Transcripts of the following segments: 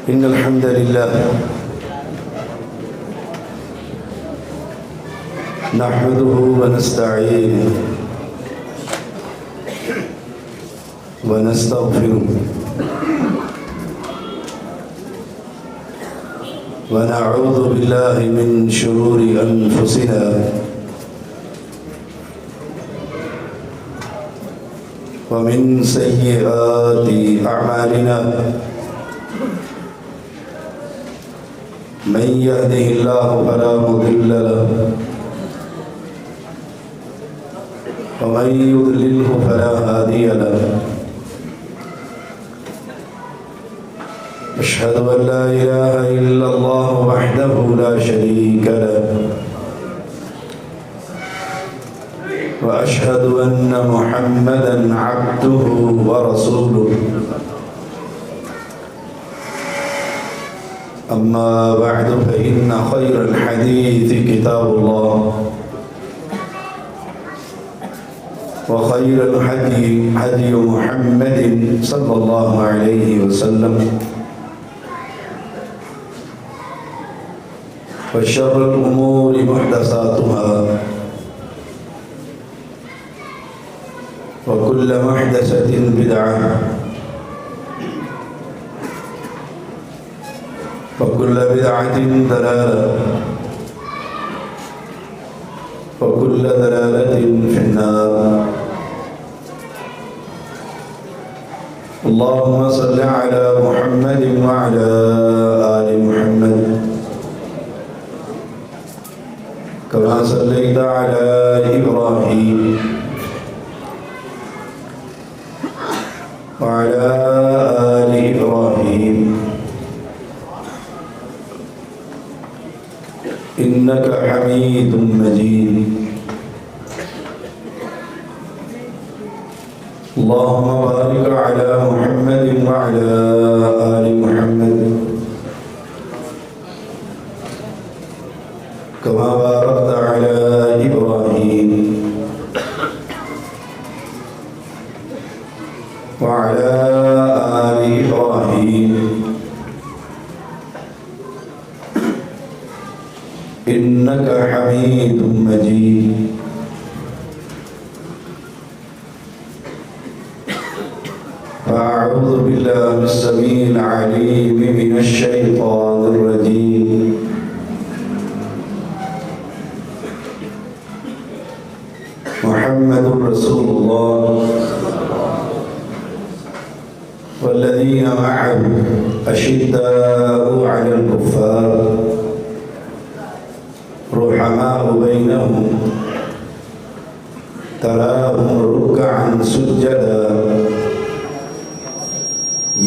إن الحمد لله نحمده ونستعينه ونستغفره ونعوذ بالله من شرور أنفسنا ومن سيئات أعمالنا من يهده الله فلا مضل له ومن يضلله فلا هادي له أشهد أن لا إله إلا الله وحده لا شريك له وأشهد أن محمدًا عبده ورسوله أما بعد فإن خير الحديث كتاب الله وخير الهدي هدي محمد صلى الله عليه وسلم وشر الأمور محدثاتها وكل محدثة بدعة وكل بدعة ضلالة وكل ضلالة في النار. اللهم صل على محمد وعلى آل محمد كما صليت على إبراهيم وعلى آل إبراهيم إنك حميد مجيد. اللهم بارك على محمد وعلى آل محمد كما باركت على إبراهيم وعلى آل إبراهيم إنك حميد مجيد. أعوذ بالله السميع العليم من الشيطان الرجيم. محمد رسول الله والذين معه أشداء على الكفار رحماء بينهم تراهم ركعا سجدا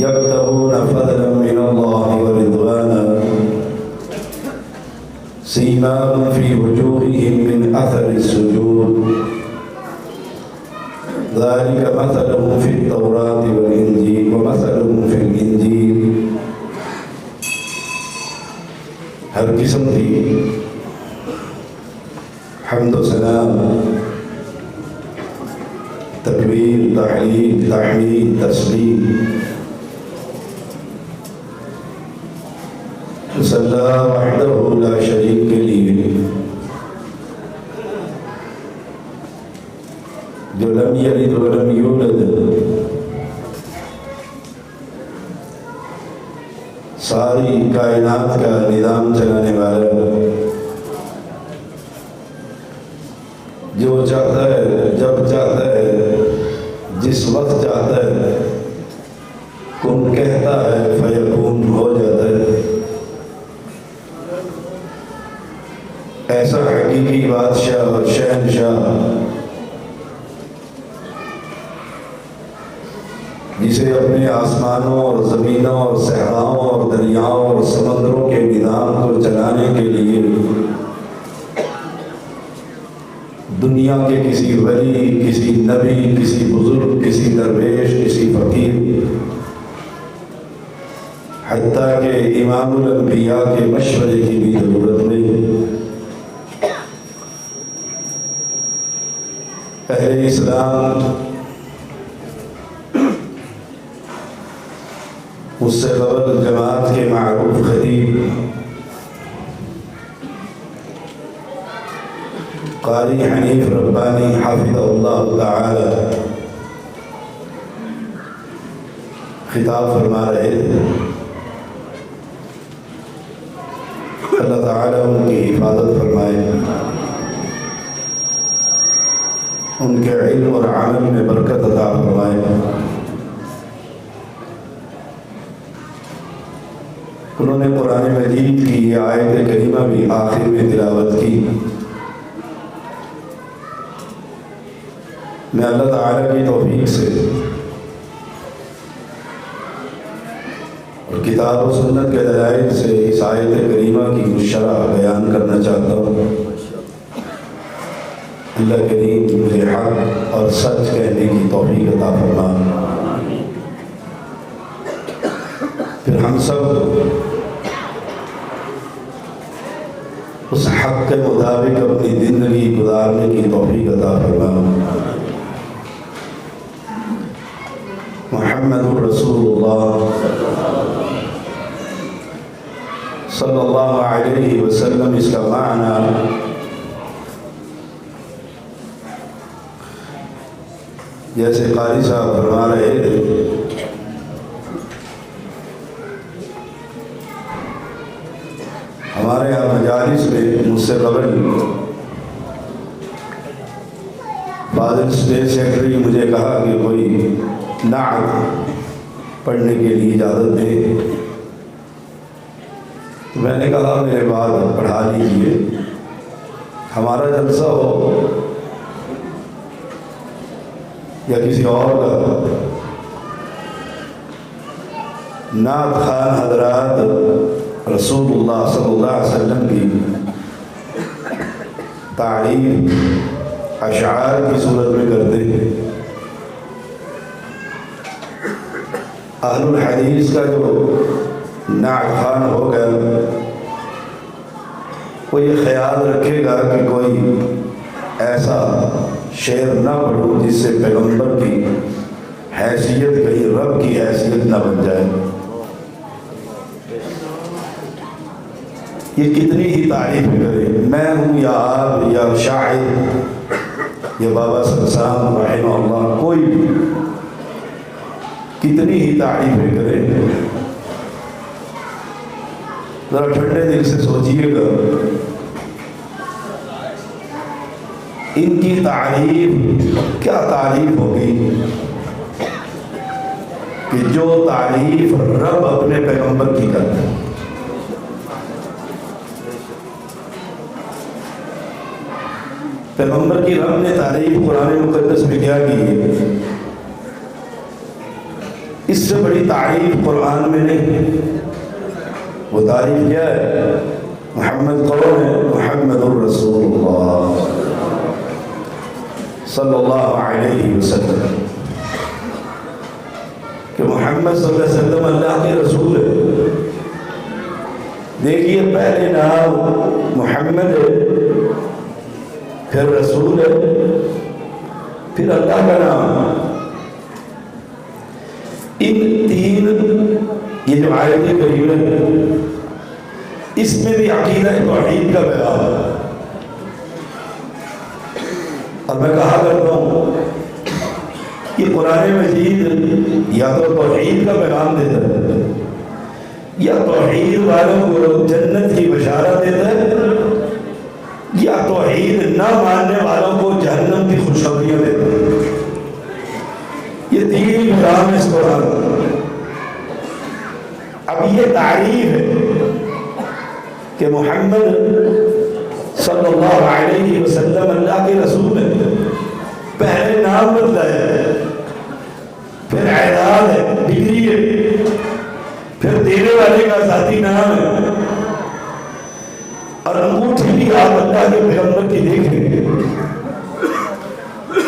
يبتغون فضلا من الله ورضوانا سيماهم في وجوههم من أثر السجود ذلك مثلهم في التوراة والإنجيل ومثلهم في الإنجيل. ہر قسم کی حمد و ثنا، تکبیر، تحلیل، تحمید، تسبیح اس اللہ وحدہ لا شریک کے لیے جو لم یلد ولم یولد، ساری کائنات کا نظام چلانے والا، جو چاہتا ہے جب چاہتا ہے جس وقت چاہتا ہے کن کہتا ہے فیکون ہو جاتا ہے. ایسا حقیقی بادشاہ اور شہنشاہ جسے اپنے آسمانوں اور زمینوں اور صحراؤں اور دریاؤں اور سمندروں کے نظام کو چلانے کے لیے دنیا کے کسی ولی، کسی نبی، کسی بزرگ، کسی درویش، کسی فقیر، حتیٰ کہ امام الانبیاء کے مشورے کی بھی ضرورت نہیں. اہل اسلام اس سے قبل جماعت کے قاری حنیف ربانی حافظ اللہ تعالی خطاب فرما رہے تھے. اللہ تعالیٰ ان کی حفاظت فرمائے، ان کے علم اور عمل میں برکت عطا فرمائے. انہوں نے قرآن مجید کی یہ آیت کریمہ بھی آخر میں تلاوت کی. میں اللہ تعالیٰ کی توفیق سے اور کتاب و سنت کے دلائل سے اس آیت کریمہ کی کچھ شرح بیان کرنا چاہتا ہوں. اللہ کریم مجھے حق اور سچ کہنے کی توفیق عطا فرمائے. پھر ہم سب اس حق کے مطابق اپنی زندگی گزارنے کی توفیق عطا فرمائے. محمد رسول اللہ صلی اللہ علیہ وسلم، اس کا معنی جیسے قاری صاحب فرما رہے تھے، ہمارے یہاں مجالس میں مجھ سے قبل فاضل اسٹیٹ سیکرٹری نے مجھے کہا کہ کوئی نعت پڑھنے کے لیے اجازت دے. میں نے کہا میرے بعد پڑھا لیجیے، ہمارا جلسہ ہو یا کسی اور کا، نعت خوان حضرات رسول اللہ صلی اللہ علیہ وسلم کی تعریف اشعار کی صورت میں کرتے ہیں. اہل الحدیث کا جو نعت خوان ہوگا وہ یہ خیال رکھے گا کہ کوئی ایسا شعر نہ پڑھوں جس سے پیغمبر کی حیثیت کہیں رب کی حیثیت نہ بن جائے. یہ کتنی ہی تعریف کرے، میں ہوں یا آپ یا شاعر یا بابا سرسام رحمہ اللہ، کوئی بھی کتنی ہی تعریفیں کرے، ذرا ٹھنڈے دل سے سوچئے گا ان کی تعریف کیا تعریف ہوگی کہ جو تعریف رب اپنے پیغمبر کی کرتا ہے. پیغمبر کی رب نے تعریف قرآن مقدس میں کیا کی ہے؟ اس سے بڑی تعریف قرآن میں نہیں. وہ تعریف کیا ہے؟ محمد کون ہے؟ محمد الرسول اللہ صلی اللہ علیہ وسلم، کہ محمد صلی اللہ علیہ وسلم اللہ کے رسول ہے. دیکھیے پہلے نام محمد ہے، پھر رسول ہے، پھر اللہ کا نام. ان تین یہ جو آیت کریمہ ہے اس میں بھی عقیدہ توحید کا بیان ہے. اور میں کہا کرتا ہوں کہ قرآن مجید یا تو توحید کا پیغام دیتا ہے یا توحید والوں کو جنت کی بشارت دیتا ہے یا توحید نہ ماننے والوں کو جہنم کی خوشخبریاں دیتا ہے. یہ تین پیغام ہے اس قرآن. اب یہ تعریف ہے کہ محمد صلی اللہ علیہ وسلم اللہ کے رسول ہے. پہلے نام بدلا ہے، پھر اعداد ہے، ڈگری ہے، پھر دینے والے کا ذاتی نام ہے، اور انگوٹھی بھی آپ اللہ کے پیغمبر کی دیکھیں گے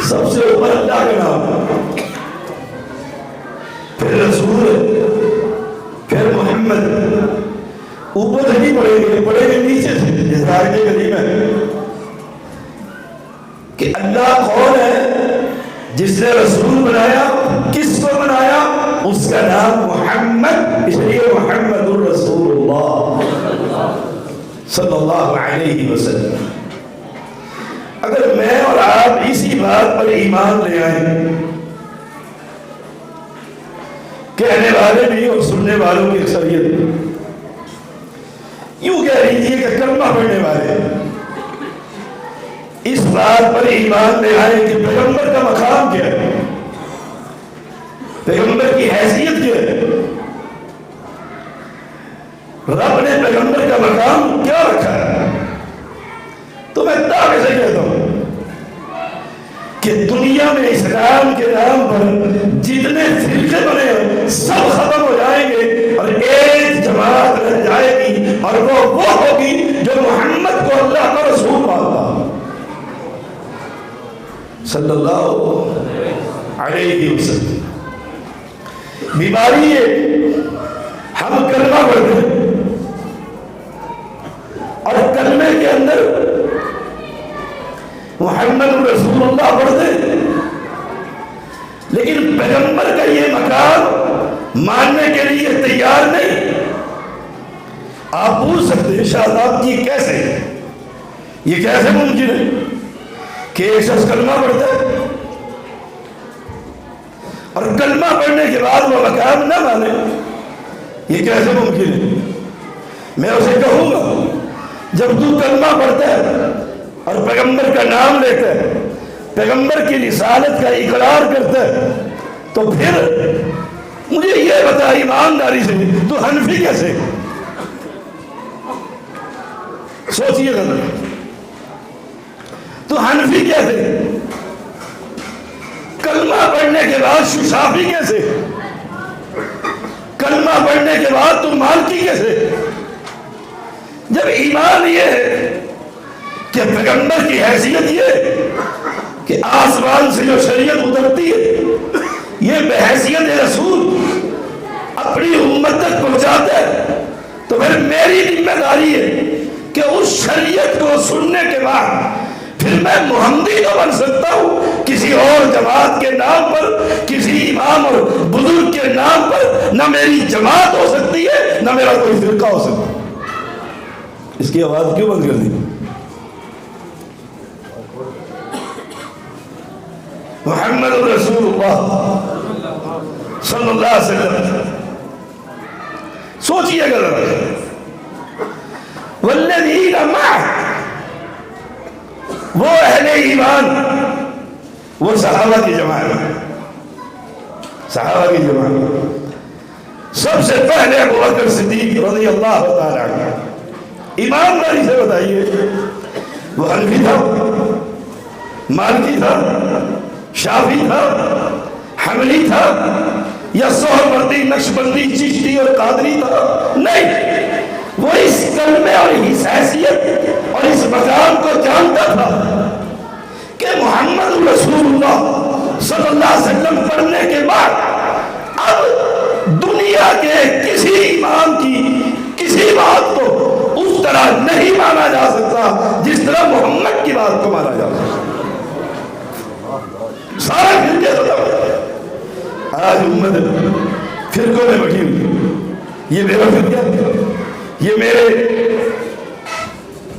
سب سے اوپر اللہ کا نام ہے، پھر رسول ہے، پھر محمد. اوپر سے نہیں پڑھیں گے نیچے سے. جس آیت کریمہ ہے کہ اللہ کون ہے جس نے رسول بنایا، کس کو بنایا؟ اس کا نام محمد، اس لیے محمد الرسول اللہ صلی اللہ علیہ وسلم. بات پر ایمان لے آئیں، کہنے والے بھی اور سننے والوں کی اکثریت یوں کہہ رہی تھی کہ کلمہ پڑھنے والے اس بات پر ایمان لے آئے کہ پیغمبر کا مقام کیا ہے، پیغمبر کی حیثیت کیا ہے، رب نے پیغمبر کا مقام کیا رکھا ہے۔ تو میں دعوے سے کہتا ہوں کہ دنیا میں اسلام کے نام پر جتنے فرقے بنے ہیں سب ختم ہو جائیں گے اور ایک جماعت رہ جائے گی، اور وہ ہوگی جو محمد کو اللہ کا رسول مانتا صلی اللہ علیہ وسلم۔ بیماری ہے ہم کلمہ پڑھتے ہیں اور کلمے کے اندر محمد رسول اللہ پڑھتے ہیں، لیکن پیغمبر کا یہ مقام ماننے کے لیے تیار نہیں۔ آپ پوچھ سکتے ہیں شاہ صاحب یہ کیسے، یہ کیسے ممکن ہے کہ ایک شخص کلمہ پڑھتا ہے اور کلمہ پڑھنے کے بعد وہ مقام نہ مانے، یہ کیسے ممکن ہے؟ میں اسے کہوں گا جب تو کلمہ پڑھتا ہے اور پیغمبر کا نام لیتا ہے، پیغمبر کی رسالت کا اقرار کرتا ہے، تو پھر مجھے یہ بتا ایمانداری سے تو حنفی کیسے؟ سوچئے گا تو حنفی کیسے؟ کلمہ پڑھنے کے بعد شافعی کیسے؟ کلمہ پڑھنے کے بعد تو مالکی کیسے؟ جب ایمان یہ ہے کہ پیغمبر کی حیثیت یہ کہ آسمان سے جو شریعت اترتی ہے یہ بحیثیت رسول اپنی امت تک پہنچاتا ہے، تو پھر میری ذمہ داری ہے کہ اس شریعت کو سننے کے بعد پھر میں محمدی تو بن سکتا ہوں، کسی اور جماعت کے نام پر، کسی امام اور بزرگ کے نام پر نہ میری جماعت ہو سکتی ہے نہ میرا کوئی فرقہ ہو سکتا ہے۔ اس کی آواز کیوں بند کر دی؟ محمد رسول اللہ صلی اللہ علیہ وسلم، سوچئے گا والذین معہ، وہ اہل ایمان، وہ صحابہ کی جماعت، صحابہ کی جماعت، سب سے پہلے ابو بکر صدیق رضی اللہ تعالی عنہ۔ ایمانداری سے بتائیے وہ حنفی تھا، مالکی تھا، شافعی تھا، حنبلی تھا، یا سہروردی، نقشبندی، چشتی اور قادری تھا؟ نہیں، وہ اس کلمے اور اس حیثیت اور اس مقام کو جانتا تھا کہ محمد رسول اللہ صلی اللہ علیہ وسلم پڑھنے کے بعد اب دنیا کے کسی امام کی کسی بات کو اس طرح نہیں مانا جا سکتا جس طرح محمد کی بات کو مانا جا سکتا۔ سارا فرقے ختم ہو گئے۔ آج امت فرقوں میں بٹی ہوئی، یہ میرا فرقہ، یہ میرے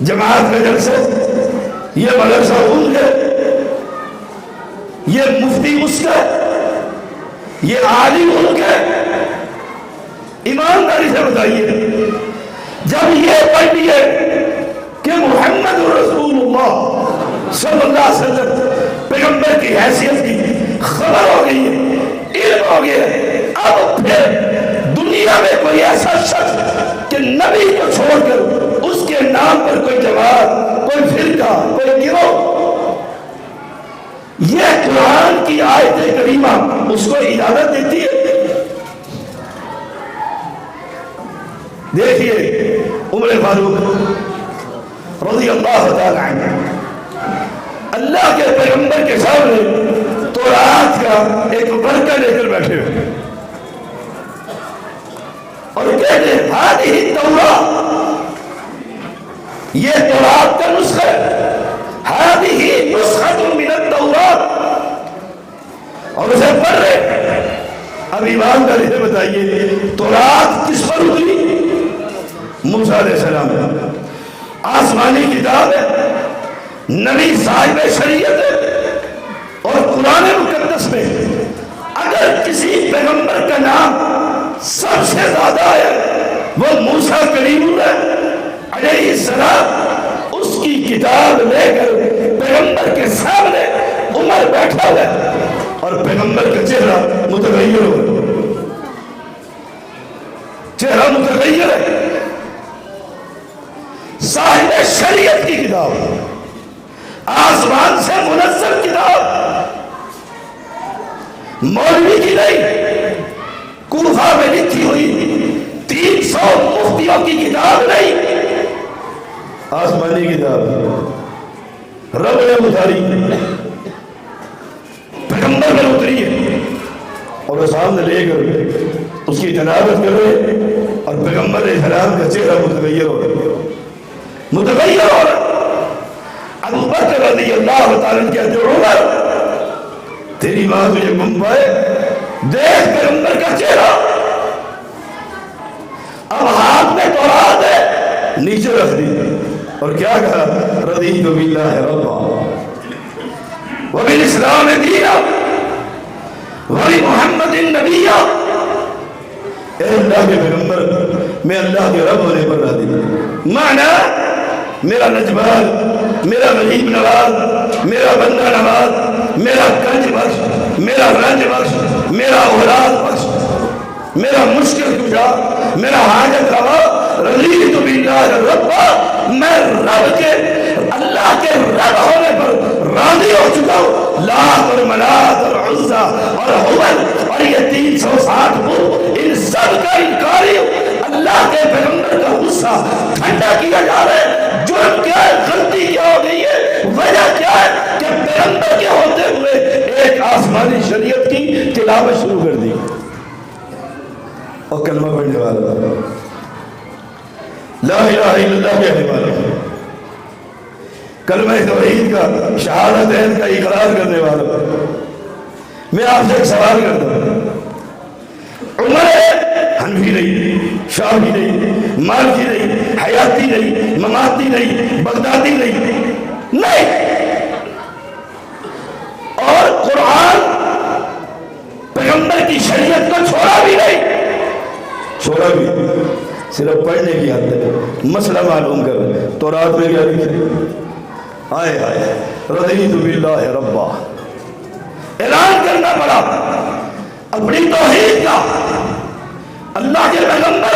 جماعت کا جلسہ، یہ مدرسہ ان ہے، یہ مفتی اس کا، یہ عالم ان کا۔ ایمانداری سے بتائیے جب یہ پڑھ لیے کہ محمد رسول اللہ صلی اللہ علیہ وسلم پیغمبر کی حیثیت کی خبر ہو گئی ہے، علم ہو گیا ہے، اب پھر دنیا میں کوئی ایسا شخص کہ نبی کو چھوڑ کر اس کے نام پر کوئی جماعت، کوئی فرقہ، کوئی گروہ، یہ قرآن کی آیت کریمہ اس کو اجازت دیتی ہے؟ دیکھیے عمر فاروق رضی اللہ تعالی عنہ اللہ کے پیغمبر کے سامنے تورات کا ایک ورقہ لے کر بیٹھے ہوئے اور کہتے ہیں ہذہ التوراۃ، یہ تورات کا نسخہ ہے، ہذہ نسخۃ من التوراۃ، اور اسے پڑھ رہے۔ اب ایمانداری سے بتائیے تورات کس پر اتری؟ موسیٰ علیہ السلام، آسمانی کتاب ہے، نبی صاحب شریعت ہے، اور قرآن مقدس میں اگر کسی پیغمبر کا نام سب سے زیادہ ہے وہ موسیٰ کلیم اللہ علیہ السلام، اس کی کتاب لے کر پیغمبر کے سامنے عمر بیٹھا ہے اور پیغمبر کا چہرہ متغیر ہو، چہرہ متغیر ہے۔ صاحب شریعت کی کتاب، آسمان سے منزل کتاب، مولوی کی نہیں، کوفہ میں لکھی ہوئی 300 مفتیوں کی کتاب نہیں، آسمانی کتاب رب نے اتاری، پیغمبر میں اتری ہے، اور وہ سامنے لے کر اس کی تلاوت کر رہے اور پیغمبر علیہ السلام کا چہرہ متغیر ہو رہا، متغیر ہو رہا۔ ابو بکر رضی اللہ تعالیٰ کہتے ہیں عمر تیری ماں تجھے گم پائے، دیکھ پیغمبر کا چہرہ، اب ہاتھ میں تورات ہے، نیچے رکھ دی اور کیا کہا رضیت باللہ ربا وبالاسلام دینا وبمحمد النبی۔ اے اللہ کے پیغمبر، میں اللہ کے رب ہونے پر راضی ہوں۔ معنی میرا نجبان، میرا غریب نواز، میرا بندہ نواز، میرا کنج بخش، میرا رنج بخش، میرا اولاد بخش، میرا مشکل کشا، میرا حاجت روا، رضیت باللہ ربا، میں رب کے، اللہ کے رب ہونے پر راضی ہو چکا ہوں۔ لات اور منات اور عزا اور حبل اور یہ 360 بت، ان سب کا انکاری اللہ کے پیغمبر کا غصہ ٹھنڈا کیا جا رہا ہے۔ جرم کیا ہے، غلطی کیا ہو گئی ہے، وجہ کیا ہے کہ پیغمبر کے ہوتے ہوئے ایک آسمانی شریعت کی تلاوت شروع کر دی اور کلمہ پڑھنے والا لا الہ الا اللہ کہنے والا، کلمہ توحید کا، شہادتین کا اقرار کرنے والا۔ میں آپ سے ایک سوال کرتا ہوں، عمر حنفی نہیں، شافعی نہیں، مالکی نہیں، حیاتی نہیں، مماتی نہیں، بغدادی نہیں، اور قرآن پیغمبر کی شریعت کو چھوڑا بھی نہیں، چھوڑا بھی صرف پڑھنے کی حد تک مسئلہ معلوم کر تورات میں کیا لکھا، آئے آئے رضیت باللہ ربا، اعلان کرنا پڑا اپنی توحید کا۔ اللہ کے پیغمبر،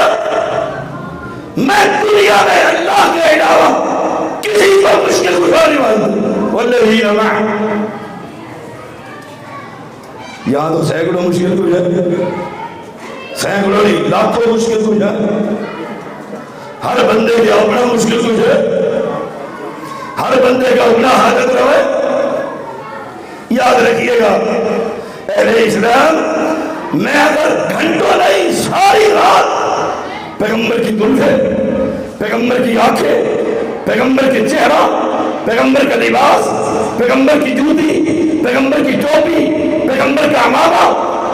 میں دنیا میں اللہ کے علاوہ کسی کو مشکل کشا نہیں مانتا، والذین معہ، یہاں تو سینکڑوں مشکل کشا، سینکڑوں نہیں لاکھوں مشکل کشا، ہر بندے کے اپنا مشکل کشا، ہر بندے کا اپنا حاجت روا ہے۔ یاد رکھیے گا اہل اسلام، میں اگر گھنٹوں نہیں ساری رات پیغمبر کی زلفیں، پیغمبر کی آنکھیں، پیغمبر کے چہرہ، پیغمبر کا لباس، پیغمبر کی جوتی، پیغمبر کی ٹوپی، پیغمبر کا عمامہ،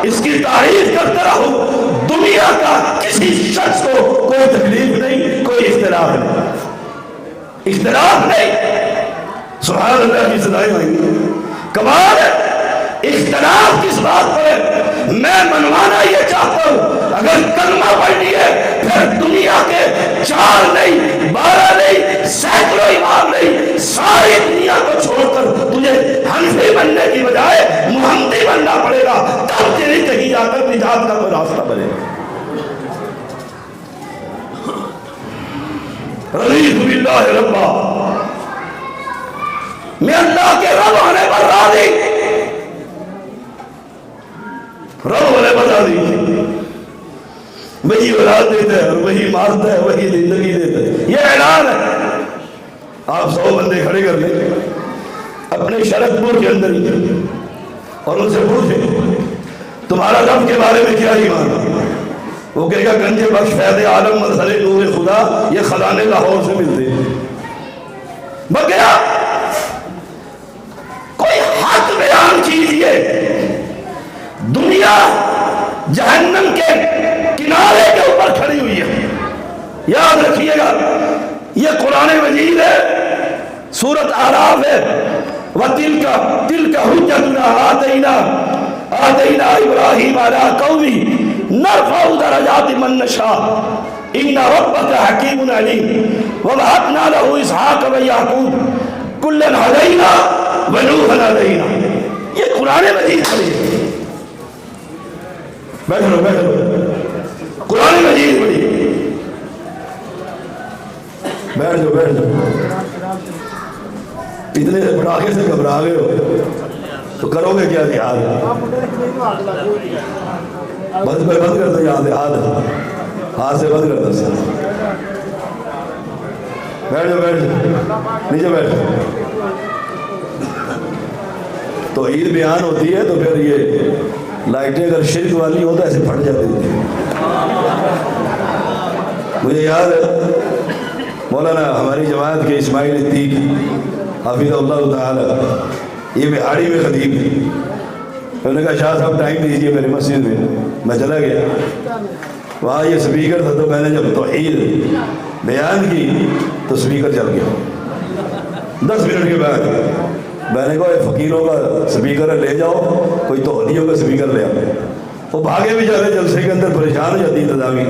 اس کی تعریف کرتا رہوں، دنیا کا کسی شخص کو کوئی تکلیف نہیں، کوئی اختلاف نہیں، اختلاف نہیں۔ سبحان اللہ کی صدائیں آئیں، کمال ہے۔ اختلاف کس بات پر ہے؟ میں منوانا یہ چاہتا ہوں، اگر کلمہ پڑھنی ہے پھر دنیا کے 4 نہیں، 12 نہیں، سینکڑوں امام نہیں، ساری دنیا کو چھوڑ کر تجھے حنفی بننے کی بجائے محمدی بننا پڑے گا، تب تیری کہیں جا کر نجات کا کوئی راستہ بنے گا۔ رضیت باللہ ربا، میں اللہ کے رب ہونے پر راضی، رب ہونے پر راضی، وہی اولاد دیتا ہے اور وہی مارتا ہے، وہی زندگی دیتا ہے، یہ اعلان ہے۔ آپ 100 بندے کھڑے کر لیں اپنے شرک پور کے اندر ہی اور ان سے پوچھیں تمہارا رب کے بارے میں کیا ایمان ہے؟ وہ کہے گا گنج بخش، فیض عالم، مظہر نور خدا، یہ خزانے لاہور سے ملتے ہیں۔ بگیا کوئی حق بیان کیجئے، دنیا جہنم کے کنارے کے اوپر کھڑی ہوئی ہے۔ یاد رکھیے گا یہ قرآن مجید ہے، سورۃ اعراف ہے، وَتِلْكَ حُجَّتُنَا آتَيْنَا إِبْرَاهِيمَ عَلَىٰ قَوْمِهِ نَرْفَعُ دَرَجَاتٍ مَن نَّشَاءُ إِنَّ رَبَّكَ حَكِيمٌ عَلِيمٌ وَوَهَبْنَا لَهُ إِسْحَاقَ وَيَعْقُوبَ كُلًّا هَدَيْنَا وَنُوحًا هَدَيْنَا. یہ قرآن مجید پڑھیے. بیٹھو قرآن مجید پڑھیے. بیٹھ جاؤ. اتنے پڑاخے سے گھبرا گئے ہو تو کرو گے کیا جہاد؟ بند کر دو یاد ہاتھ سے بند کر دو. بیٹھ جاؤ نیچے بیٹھ. تو عید بیان ہوتی ہے تو پھر یہ لائٹیں اگر شرک والی ہو تو ایسے پھٹ جاتی تھی. مجھے یاد ہے مولانا ہماری جماعت کے اسماعیل عتیق حافظ اللہ تعالی یہ بہاڑی میں خطیب تھی. انہوں نے کہا شاہ صاحب ٹائم دیجیے میری مسجد میں چلا گیا. وہاں یہ سپیکر تھا تو میں نے جب توحید بیان کی تو سپیکر چل گیا. 10 منٹ کے بعد میں نے کہا فقیروں کا سپیکر لے جاؤ, کوئی توحیدیوں کا سپیکر لے آؤ. وہ بھاگے بھی جاتے جلسے کے اندر پریشان ہو جاتی انتظامی.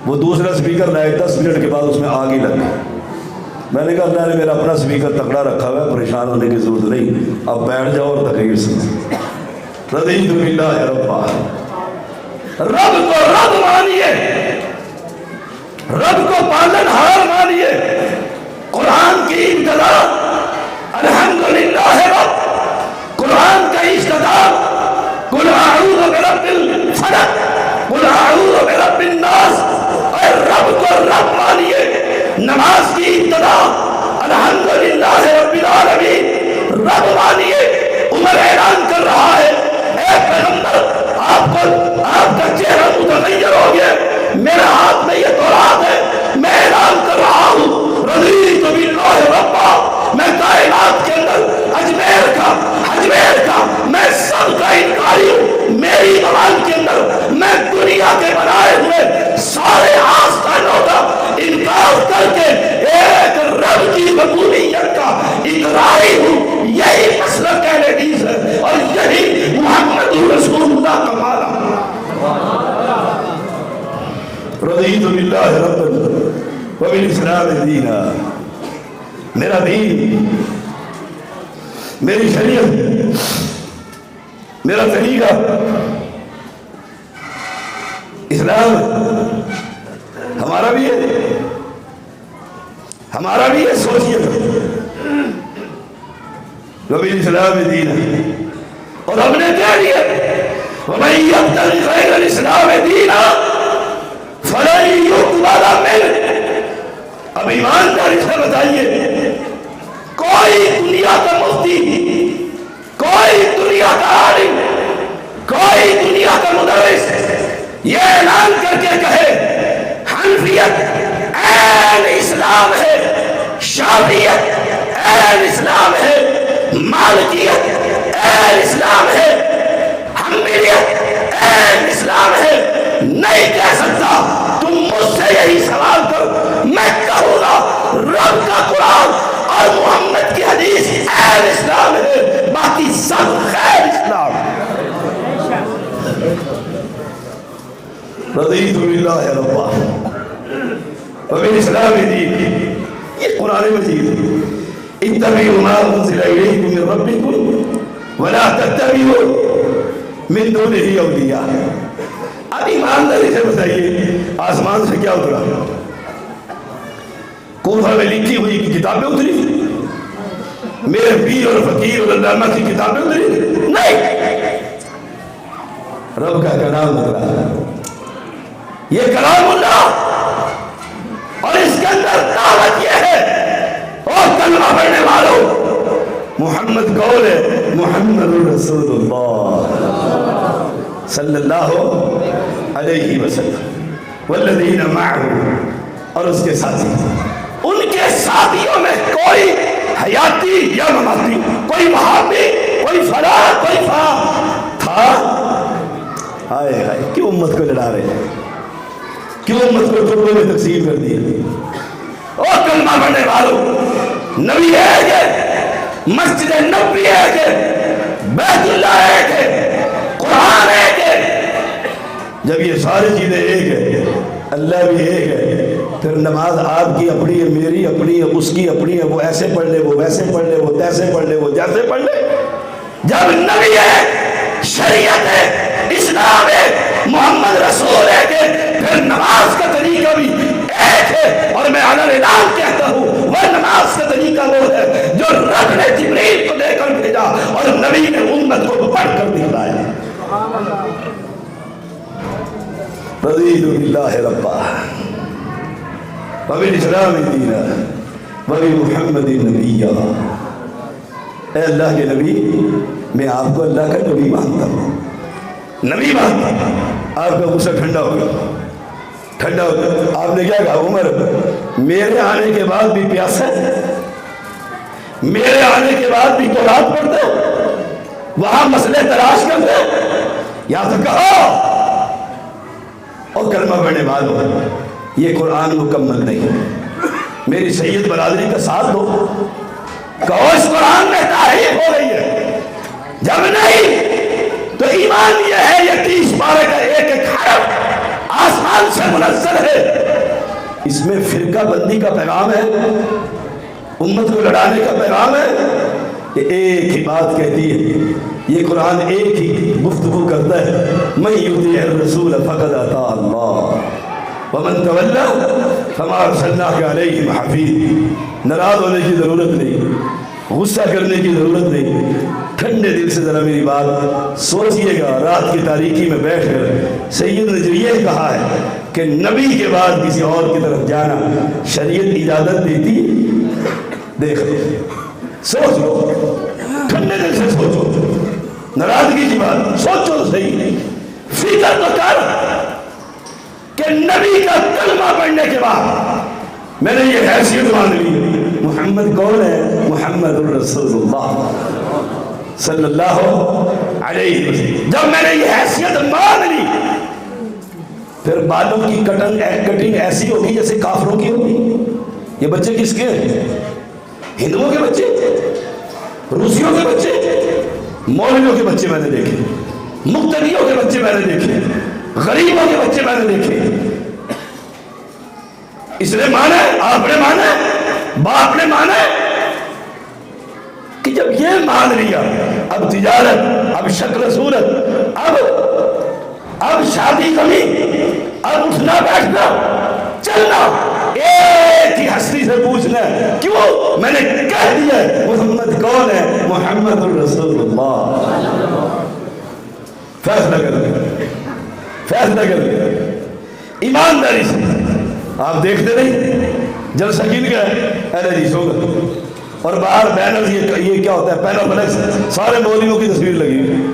وہ دوسرا سپیکر لائے 10 منٹ کے بعد اس میں آگ ہی لگ گئی. میں نے کہا اللہ نے میرا اپنا سپیکر تکڑا رکھا ہوا ہے, پریشان ہونے کی ضرورت نہیں, اب بیٹھ جاؤ اور تقریر سنو. رضیت باللہ ربا. رب کو رب مانیے, رب کو پالن ہار مانیے. قرآن کی ابتدا الحمدللہ رب, قرآن کا اختتام قل اعوذ برب الفلق قل اعوذ برب الناس. اور رب کو رب مانیے. نماز کی ابتدا الحمدللہ رب العالمین رب مانیے. عمر اعلان کر رہا ہے اے پیغمبر آپ کا چہرہ متغیر ہو گیا, میرا ہاتھ میں یہ تورات ہے, میں اعلان کر رہا ہوں رضیت باللہ ربا. میں کائنات کے اندر اجمیر کا میں سب کا انکاری ہوں. میری زبان کے اندر میں دنیا کے بنائے ہوئے سارے آستانوں کا انکار کر کے ایک رب کی ربوبیت کا اقراری ہوں. یہی مسلک اہل حدیث ہے اور یہی محمد رسول اللہ کا مانا. رضیت باللہ ربا وبالاسلام دینا. میرا دین, میری شریعت, میرا طریقہ اسلام ہمارا بھی ہے سوچیے وبالاسلام دینا. اور ہم نے کہہ دیا ومن یبتغی غیر الاسلام دینا فلن یقبل منہ. اب ایمانداری سے بتائیے, کوئی دنیا کا مفتی, کوئی دنیا کا عالم, کوئی دنیا کا مدرس یہ اعلان کر کے کہے حنفیت عین اسلام ہے, شافعیت عین اسلام ہے, مالکیت عین اسلام ہے, حنبلیت عین اسلام ہے, نہیں کہہ سکتا. تم مجھ سے یہی سوال کرو, میں کہوں گا رب کا قرآن اور محمد کی حدیث عین اسلام ہے, باقی سب غیر اسلام. رضیت باللہ ربا وبالاسلام دینا. یہ قرآن مجید اتبعوا ما انزل الیکم من ربکم ولا تتبعوا من دونہ اولیاء. اب ایمانداری سے بتائیے آسمان سے کیا اترا؟ کوفہ میں لکھی ہوئی کتابیں اتری؟ میرے پیر اور فقیر اور علامہ کی کتابیں اتری؟ نہیں, رب کا کلام اترا. یہ کلام اللہ اور اس کے اندر دعوت یہ ہے اور کلمہ پڑھنے والوں محمد قول ہے محمد رسول اللہ صلی اللہ علیہ وسلم والذین معہ, اور اس کے ساتھی, ان کے ساتھیوں میں کوئی حیاتی یا مماتی, کوئی وہابی, کوئی فلاں, کوئی فلاں تھا. ہائے ہائے, کیوں امت کو لڑا رہے ہیں, کیوں امت کو ٹکڑوں میں تقسیم کر دیا؟ اور کلمہ پڑھنے والوں, نبی ہے مسجد نبوی ایک ہے، بیت اللہ ایک ہے، قرآن ایک ہے۔ جب یہ ساری چیزیں ایک ہے، اللہ بھی ایک ہے، پھر نماز آپ کی اپنی ہے، میری اپنی ہے، اس کی اپنی ہے، وہ ایسے پڑھ لے، وہ ویسے پڑھ لے، وہ تیسے پڑھ لے، وہ جیسے پڑھ لے۔ جب نبی ہے، شریعت ہے، اسلام ہے، محمد رسول ہے کہ پھر نماز کا طریقہ بھی ایک ہے۔ اور میں علن اعلان کہتا ہوں وہ نماز کا طریقہ وہ ہے جو رب نے جبریل کو دے کر بھیجا اور نبی نے امت کو پڑھ کر دکھلایا۔ رضیت باللہ ربا وبالاسلام دینا وبمحمد نبیا۔ اے اللہ کے نبی، میں آپ کو اللہ کا نبی مانتا ہوں، نبی مانتا ہوں۔ آپ کا غصہ ٹھنڈا ہو گیا، ٹھنڈا ہو گیا۔ آپ نے کیا کہا؟ عمر میرے آنے کے بعد بھی پیاس ہے، میرے آنے کے بعد بھی تورات پڑھتے وہاں مسئلے تلاش کرتے، یا تو کہو اور کلمہ پڑھنے والوں یہ قرآن مکمل نہیں، میری سید برادری کا ساتھ دو، کہو اس قرآن میں تحریف ہو رہی ہے۔ جب نہیں تو ایمان یہ ہے یہ 30 پارے کا ایک ایک حرف آسمان سے منزل ہے، اس میں فرقہ بندی کا پیغام ہے، امت کو لڑانے کا پیغام ہے۔ یہ ایک ہی بات کہتی ہے، یہ قرآن ایک ہی گفتگو کرتا ہے، من یطیع الرسول فقد اطاع اللہ ومن تولی فما ارسلناک علیہم حفیظ۔ ناراض ہونے کی ضرورت نہیں، غصہ کرنے کی ضرورت نہیں، ٹھنڈے دل سے ذرا میری بات سوچئے گا۔ رات کی تاریکی میں بیٹھ کر سید نے جو یہ کہا ہے کہ نبی کے بعد کسی اور کی طرف جانا شریعت اجازت دیتی، دیکھ لو، سوچ لو، ٹھنڈے دل سے سوچو، ناراضگی کی بات سوچو تو صحیح، فکر تو کر کہ نبی کا کلمہ پڑھنے کے بعد میں نے یہ حیثیت مان لی، محمد کون ہے؟ محمد الرسول اللہ صلی اللہ علیہ وسلم۔ جب میں نے یہ حیثیت مان لی، پھر بالوں کی کٹنگ ایسی ہوگی جیسے کافروں کی ہوگی۔ یہ بچے کس کے ہیں؟ ہندوؤں کے بچے، روسیوں کے بچے، مولویوں کے بچے میں نے دیکھے، مقتدیوں کے بچے میں نے دیکھے، غریبوں کے بچے میں نے دیکھے۔ اس نے مانا، آپ نے مانا، باپ نے مانا کہ جب یہ مان لیا، اب تجارت، اب شکل صورت، اب شادی کمی، اب اٹھنا بیٹھنا چلنا ایک ہی ہستی سے پوچھنا ہے، کیوں؟ میں نے کہہ دیا ہے محمد کون ہے؟ محمد الرسول اللہ۔ فیصلہ کر لیا، فیصلہ کر لیا ایمانداری سے۔ آپ دیکھتے نہیں جلسہ کن کا ہے؟ LIG سوگا، اور باہر بینر، یہ کیا ہوتا ہے؟ پینوفلیکس، سارے مولویوں کی تصویر لگی ہوئی۔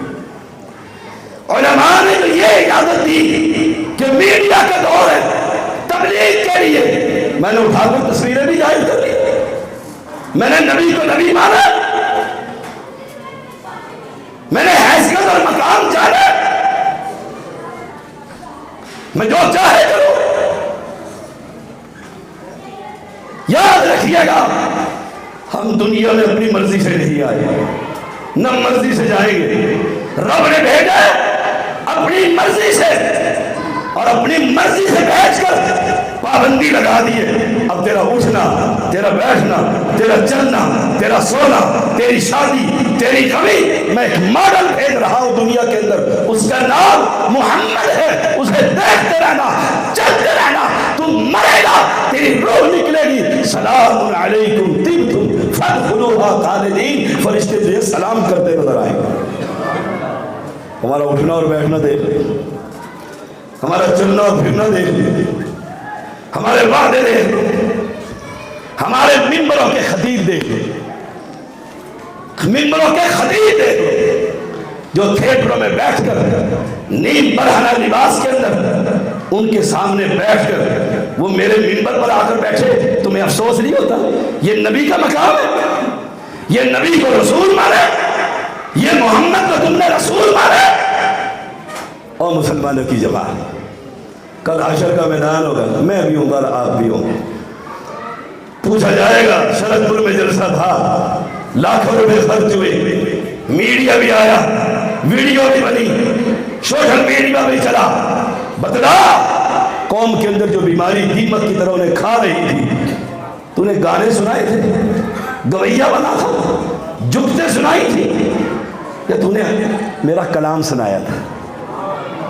علماء نے تو یہ اجازت دی کہ میڈیا کا دور ہے، تبلیغ کے لیے میں نے اٹھا کر تصویریں بھی ظاہر کر لی، میں نے نبی کو نبی مانا، میں نے حیثیت اور مقام جانا، میں جو چاہے کروں۔ یاد رکھیے گا، ہم دنیا میں اپنی مرضی سے نہیں آئے، نہ مرضی سے جائیں گے۔ رب نے بھیجا اپنی مرضی سے، اور اپنی مرضی سے بھیج کر پابندی لگا دیے، اب تیرا اٹھنا، تیرا بیٹھنا، تیرا چلنا، تیرا سونا، تیری شادی، تیری کمی، میں ایک ماڈل بھیج رہا ہوں دنیا کے اندر، اس کا نام محمد ہے، اسے دیکھتے رہنا، چلتے رہنا، تم مرے گا، تیری روح نکلے گی، سلام علیکم طبتم فادخلوها خالدین، فرشتے تجھے سلام کرتے نظر آئیں گے۔ ہمارا اٹھنا اور بیٹھنا دیکھ، ہمارا چلنا اور پھرنا دیکھ، ہمارے وعدے دیکھ، ہمارے ممبروں کے خطیب دیکھ، ممبروں کے خطیب دیکھ جو تھیٹروں میں بیٹھ کر نیم برہنہ لباس کے اندر ان کے سامنے بیٹھ کر وہ میرے ممبر پر آ کر بیٹھے، تمہیں افسوس نہیں ہوتا؟ یہ نبی کا مقام ہے، یہ نبی کو رسول مانے، یہ محمد کو تم نے رسول مانے۔ اور مسلمانوں کی جماعت، کل حشر کا میدان ہوگا، میں بھی ہوں گا اور آپ بھی ہوں، پوچھا جائے گا شرد پور میں جلسہ تھا، لاکھوں روپے خرچ ہوئے، میڈیا بھی آیا، ویڈیو بھی بنی، سوشل میڈیا بھی چلا، بدلا قوم کے اندر جو بیماری دیمک کی طرح انہیں کھا رہی تھی، تو نے گانے سنائے تھے، گویہ بنا تھا، جگتیں سنائی تھی، یا تو نے میرا کلام سنایا تھا،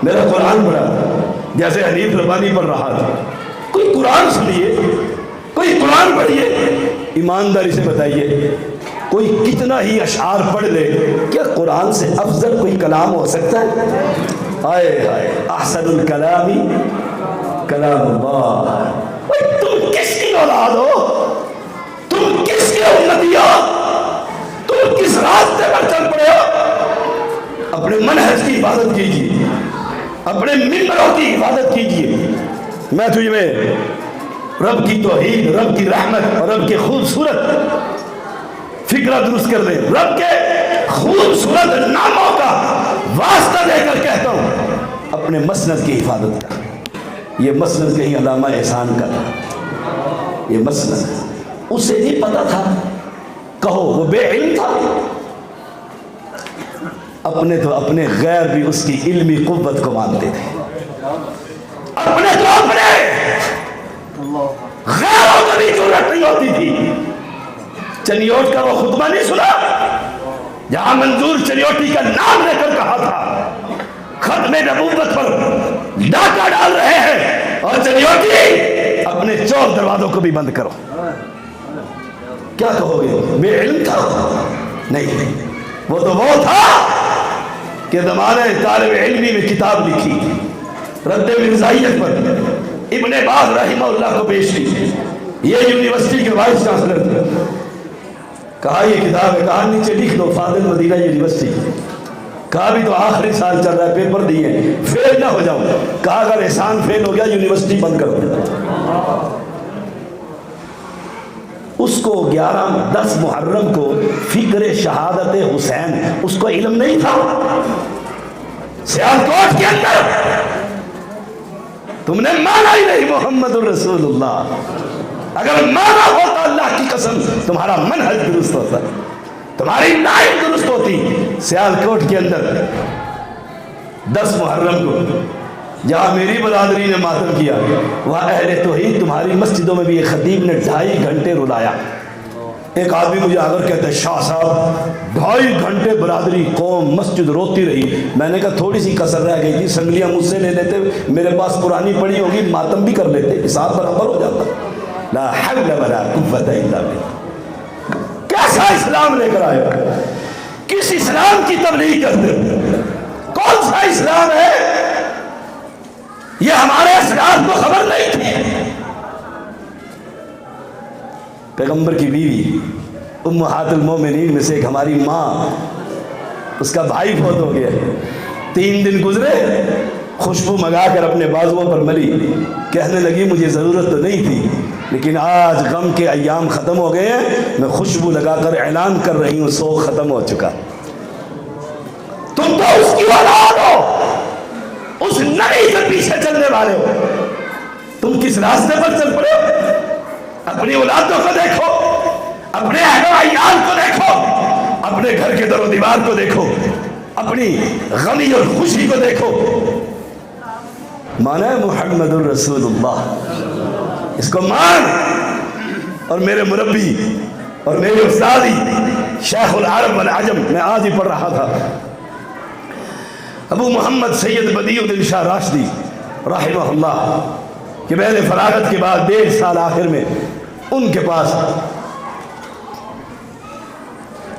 میرا قرآن پڑھا تھا، جیسے حنیف ربانی پڑھ رہا تھا؟ کوئی قرآن سنیے، کوئی قرآن پڑھیے، ایمانداری سے بتائیے کوئی کتنا ہی اشعار پڑھ لے، کیا قرآن سے افضل کوئی کلام ہو سکتا ہے؟ آئے ہائے، احسن الکلامی کلام اللہ۔ تم کس کی اولاد ہو؟ تم کس کی امتی ہو؟ تم کس راستے پر چل پڑے ہو؟ اپنے منہج کی حفاظت کیجیے، اپنے ممبروں کی حفاظت کیجیے۔ میں تجھ میں رب کی توحید، رب کی رحمت اور رب کے خوبصورت فکرہ درست کر دے، رب کے خوبصورت ناموں کا واسطہ دے کر کہتا ہوں، اپنے مسند کی حفاظت کر۔ یہ مسند کہیں علامہ احسان کا تھا، یہ مسند اسے نہیں پتا تھا، کہو وہ بے علم تھا، اپنے تو اپنے غیر بھی اس کی علمی قوت کو مانتے تھے، اپنے تو اپنے غیروں کو بھی ضرورت نہیں ہوتی تھی۔ چنیوٹ کا وہ خطبہ نہیں سنا جہاں منظور چنیوٹی کا نام لے کر کہا تھا ختم نبوت پر ڈاکہ ڈال رہے ہیں، اور چنیوٹی اپنے چور دروازوں کو بھی بند کرو۔ کیا کہو گے؟ بے علم تھا؟ نہیں، وہ تو وہ تھا کہ زمانہ طالب علمی میں کتاب لکھی، رد مرزائیت پر ابن باز رحمہ اللہ کو پیش کی، یہ یونیورسٹی کے وائس چانسلر تھے، کہا یہ کتاب ہے، کہا نیچے لکھ دو فاضل مدینہ یونیورسٹی، کہا بھی تو آخری سال چل رہا ہے، پیپر دیے، فیل نہ ہو جاؤ، کہا اگر احسان فیل ہو گیا یونیورسٹی بند کرو۔ اس کو 10 محرم کو فکر شہادت حسین، اس کو علم نہیں تھا۔ سیالکوٹ کے اندر تم نے مانا ہی نہیں محمد الرسول اللہ، اگر مانا ہوتا اللہ کی قسم تمہارا منہج درست ہوتا، تمہاری لائن درست ہوتی۔ سیالکوٹ کے اندر 10 محرم کو جہاں میری برادری نے ماتم کیا، وہاں اہل توحید تمہاری مسجدوں میں بھی ایک خطیب نے 2.5 گھنٹے رلایا۔ ایک آدمی مجھے آگر کہتا ہے شاہ صاحب 2.5 گھنٹے برادری قوم مسجد روتی رہی۔ میں نے کہا تھوڑی سی کسر رہ گئی تھی، سنگلیاں مجھ سے لے لیتے، میرے پاس پرانی پڑی ہوگی، ماتم بھی کر لیتے، حساب برابر ہو جاتا۔ لا حول ولا قوت الا باللہ۔ کیسا اسلام لے کر آئے ہو؟ کس اسلام کی تبلیغ کرتے ہو؟ کون سا اسلام ہے؟ یہ ہمارے اسلام کو خبر نہیں تھی۔ پیغمبر کی بیوی امہات المومنین میں سے ایک ہماری ماں، اس کا بھائی فوت ہو گیا، 3 دن گزرے، خوشبو منگا کر اپنے بازوؤں پر ملی، کہنے لگی مجھے ضرورت تو نہیں تھی، لیکن آج غم کے ایام ختم ہو گئے ہیں، میں خوشبو لگا کر اعلان کر رہی ہوں سوگ ختم ہو چکا۔ تم تو اس کی اولاد ہو، اس نبی کے پیچھے چلنے والے ہو، تم کس راستے پر چل پڑے ہو؟ اپنی اولادوں کو دیکھو، اپنے اہل و عیال کو دیکھو، اپنے گھر کے در و دیوار کو دیکھو، اپنی غمی اور خوشی کو دیکھو۔ مانا ہے محمد الرسول اللہ، اس کو مان۔ اور میرے مربی اور میرے استادی شیخ العرب والعجم، میں آج ہی پڑھ رہا تھا، ابو محمد سید بدیع الدین شاہ راشدی رحمہ اللہ، کہ میں نے فراغت کے بعد 1.5 سال آخر میں ان کے پاس،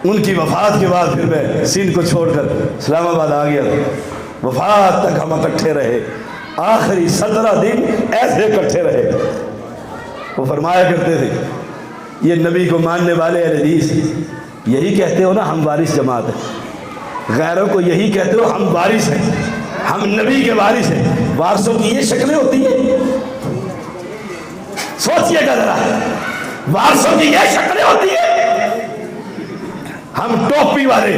ان کی وفات کے بعد پھر میں سندھ کو چھوڑ کر اسلام آباد آ گیا، وفات تک ہم اکٹھے رہے، آخری 17 دن ایسے اکٹھے رہے۔ وہ فرمایا کرتے تھے یہ نبی کو ماننے والے اہل حدیث یہی کہتے ہو نا ہم وارث جماعت ہے، غیروں کو یہی کہتے ہو ہم وارث ہیں، ہم نبی کے وارث ہیں۔ وارثوں کی یہ شکلیں ہوتی ہیں، سوچئے گا ذرا، وارثوں کی یہ شکلیں ہوتی ہیں۔ ہم ٹوپی والے،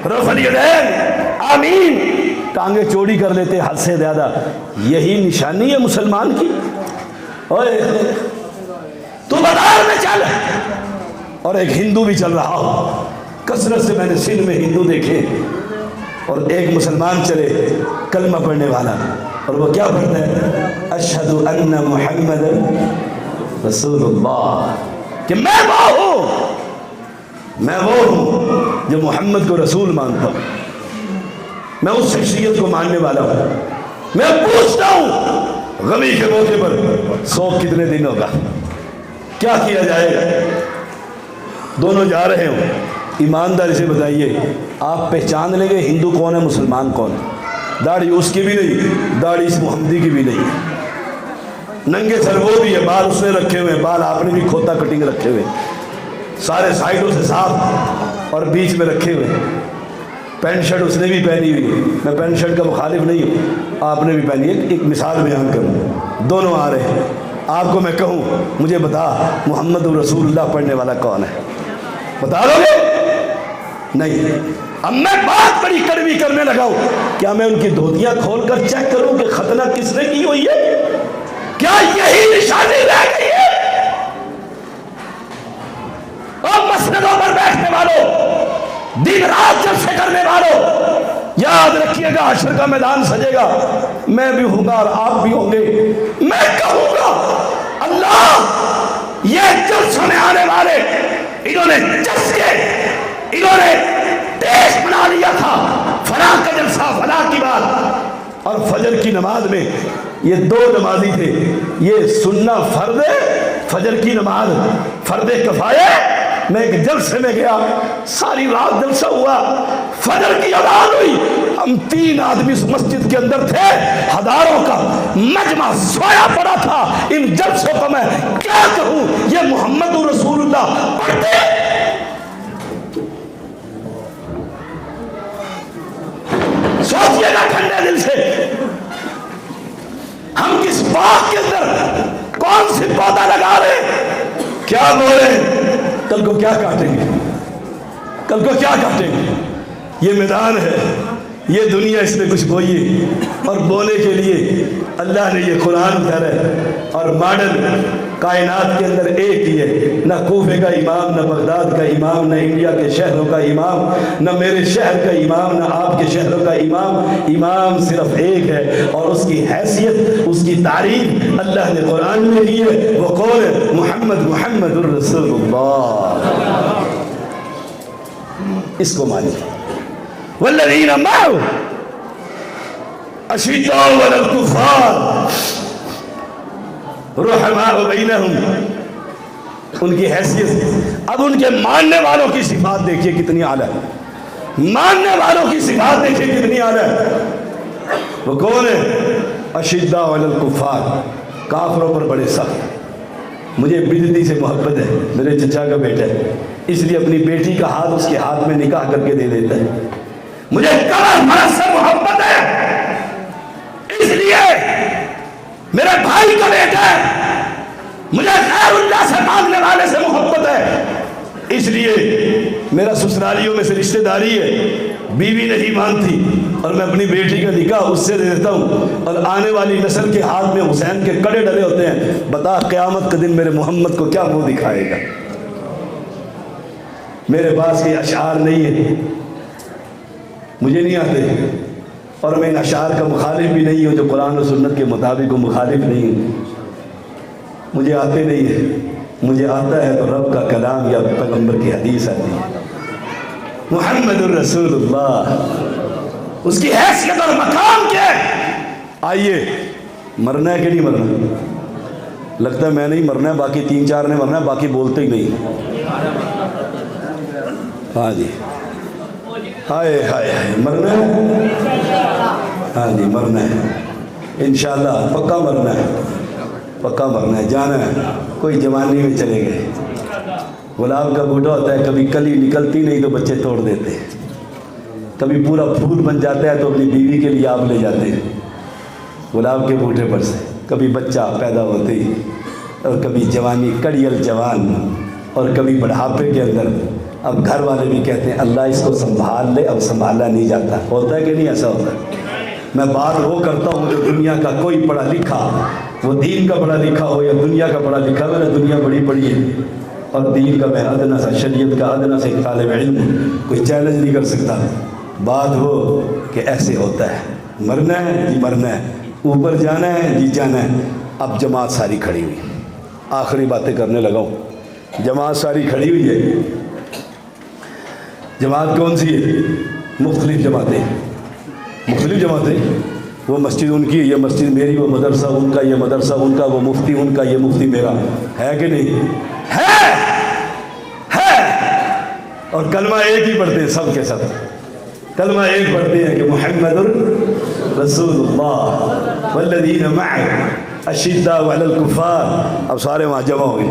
رفع الیدین، آمین، ٹانگیں چوڑی کر لیتے حد سے زیادہ، یہی نشانی ہے مسلمان کی۔ اوئے تو بازار میں چل، اور ایک ہندو بھی چل رہا ہو. کثرت سے میں نے سندھ میں ہندو دیکھے اور ایک مسلمان چلے کلمہ پڑھنے والا, اور وہ کیا پڑھتا ہے؟ اشہد ان محمد رسول اللہ, کہ میں وہ ہوں جو محمد کو رسول مانتا ہوں, میں اس شخصیت کو ماننے والا ہوں. میں پوچھتا ہوں غمی کے موقع پر سوگ کتنے دن ہوگا, کیا کیا جائے گا؟ دونوں جا رہے ہوں, ایمانداری سے بتائیے آپ پہچان لیں گے ہندو کون ہے مسلمان کون ہے؟ داڑھی اس کی بھی نہیں, داڑھی اس محمدی کی بھی نہیں, ننگے سر وہ بھی ہے, بال اس نے رکھے ہوئے, بال آپ نے بھی کھوتا کٹنگ رکھے ہوئے, سارے سائڈوں سے صاف اور بیچ میں رکھے ہوئے, پینٹ شرٹ اس نے بھی پہنی ہوئی. میں پینٹ شرٹ کا مخالف نہیں ہوں, آپ نے بھی پہنی ہے, ایک مثال بیان کروں. دونوں آ رہے ہیں, آپ کو میں کہوں مجھے بتا محمد رسول اللہ پڑھنے والا کون ہے, بتا دو گے؟ نہیں. اب میں بات بڑی کڑوی کرنے لگا ہوں, کیا میں ان کی دھوتیاں کھول کر چیک کروں کہ ختنہ کس نے کی ہوئی ہے؟ کیا یہی نشانی رہ گئی ہے؟ اور مسجدوں پر بیٹھنے والوں, دن رات جلسے کرنے والوں, یاد رکھیے گا حشر کا میدان سجے گا, میں بھی ہوں گا اور آپ بھی ہوں گے. میں کہوں گا اللہ یہ جلسوں میں آنے والے انہوں نے چسکے, انہوں نے دیش بنا لیا تھا, فلاں کا جلسہ فلاں کی بات, اور فجر کی نماز میں یہ دو نمازی تھے, یہ سننا فرض ہے, فجر کی نماز فرض کفایہ. میں ایک جلسے میں گیا, ساری رات جلسہ ہوا, فجر کی اذان ہوئی, ہم 3 آدمی اس مسجد کے اندر تھے, ہزاروں کا مجمع سویا پڑا تھا. ان جلسوں کو میں کیا کہوں, یہ محمد رسول اللہ پڑھتے. سوچئے گا ٹھنڈے دل سے, ہم کس باغ کے اندر کون سی پودا لگا رہے, کیا بولے, کل کو کیا کاٹیں گے, کل کو کیا کاٹیں گے. یہ میدان ہے, یہ دنیا, اس میں کچھ بوئیے. اور بونے کے لیے اللہ نے یہ قرآن اتارا ہے, اور ماڈل کائنات کے اندر ایک ہی ہے, نہ کوفے کا امام, نہ بغداد کا امام, نہ انڈیا کے شہروں کا امام, نہ میرے شہر کا امام, نہ آپ کے شہروں کا امام. امام صرف ایک ہے, اور اس کی حیثیت, اس کی تعریف اللہ نے قرآن میں کی ہے. وہ کون ہے؟ محمد الرسول اللہ. اس کو مانیے. والذین معه اشداء علی الکفار رحماء بینہم. ان کی حیثیت. اب ان کے ماننے والوں کی صفات دیکھیے کتنی اعلیٰ ہے, ماننے والوں کی صفات دیکھیے کتنی اعلیٰ ہے. وہ کون ہے؟ اشداء علی الکفار, کافروں پر بڑے سخت. مجھے بدعتی سے محبت ہے, میرے چچا کا بیٹا ہے, اس لیے اپنی بیٹی کا ہاتھ اس کے ہاتھ میں نکاح کر کے دے دیتا ہے. مجھے کمر مرض سے محبت ہے, اس لیے میرے بھائی کا بیٹا ہے, مجھے غیر اللہ سے مانگنے والے سے محبت ہے, اس لیے میرا سسرالیوں میں سے رشتہ داری ہے, بیوی نہیں مانتی, اور میں اپنی بیٹی کا نکاح اس سے دے دیتا ہوں, اور آنے والی نسل کے ہاتھ میں حسین کے کڑے ڈلے ہوتے ہیں. بتا قیامت کے دن میرے محمد کو کیا منہ دکھائے گا. میرے پاس یہ اشعار نہیں ہے, مجھے نہیں آتے, اور میں ان اشعار کا مخالف بھی نہیں ہوں جو قرآن و سنت کے مطابق مخالف نہیں ہوں. مجھے آتے نہیں ہے, مجھے آتا ہے تو رب کا کلام یا پیغمبر کی حدیث آتی ہے. محمد الرسول اللہ, اس کی حیثیت اور مقام کیا ہے. آئیے, مرنا ہے کہ نہیں مرنا؟ لگتا ہے میں نہیں مرنا ہے, باقی 3-4 نے مرنا ہے, باقی بولتے ہی نہیں. ہاں جی, ہائے ہائے ہائے, مرنا ہے. ہاں جی مرنا ہے انشاءاللہ, پکا مرنا ہے, پکا مرنا ہے, جانا ہے. کوئی جوانی میں چلے گئے. گلاب کا بوٹا ہوتا ہے, کبھی کلی نکلتی نہیں تو بچے توڑ دیتے ہیں, کبھی پورا پھول بن جاتا ہے تو اپنی بیوی کے لیے آپ لے جاتے ہیں گلاب کے بوٹے پر سے. کبھی بچہ پیدا ہوتے ہی, اور کبھی جوانی کڑیل جوان, اور کبھی بڑھاپے کے اندر. اب گھر والے بھی کہتے ہیں اللہ اس کو سنبھال لے, اب سنبھالا نہیں جاتا. ہوتا ہے کہ نہیں ایسا ہوتا ہے؟ میں بات وہ کرتا ہوں جو دنیا کا کوئی پڑھا لکھا, وہ دین کا پڑھا لکھا ہو یا دنیا کا پڑھا لکھا, میں نے دنیا بڑی پڑھی ہے, اور دین کا میں ادنا سا شریعت کا ادنا سے ایک طالب علم کوئی چیلنج نہیں کر سکتا. بات وہ کہ ایسے ہوتا ہے، مرنا ہے جی مرنا ہے، اوپر جانا ہے جی جانا ہے. اب جماعت ساری کھڑی ہوئی، آخری باتیں کرنے لگا ہوں. جماعت ساری کھڑی ہوئی ہے. جماعت کون سی ہے؟ مختلف جماعتیں، مختلف جماعتیں. وہ مسجد ان کی، یہ مسجد میری، وہ مدرسہ ان کا، یہ مدرسہ ان کا، وہ مفتی ان کا، یہ مفتی میرا. ہے کہ نہیں؟ ہے. اور کلمہ ایک ہی پڑھتے ہیں سب کے سب. کلمہ ایک پڑھتے ہیں کہ محمد رسول اللہ والذین معه اشداء علی الکفار. اب سارے وہاں جمع ہو گئے،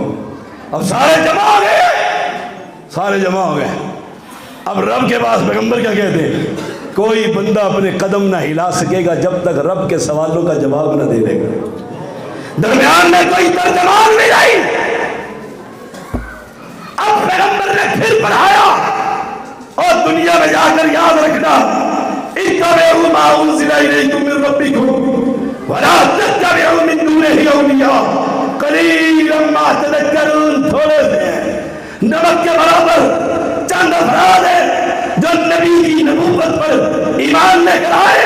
اب سارے جمع ہو گئے، سارے جمع ہو گئے. اب رب کے پاس پیغمبر کیا کہتے ہیں؟ کوئی بندہ اپنے قدم نہ ہلا سکے گا جب تک رب کے سوالوں کا جواب نہ دے دے گا. درمیان میں کوئی ترجمان نہیں آئی. اب پیغمبر نے پھر پڑھایا، اور دنیا میں جا کر یاد رکھنا، اتبعوا ما انزل الیکم من ربکم ولا تتبعوا من دونہ اولیاء قلیلا ما تذکرون. تھوڑے سے ہیں، نمک کے برابر چند افراد ہیں جو نبی کی نبوت پر ایمان لے کر آئے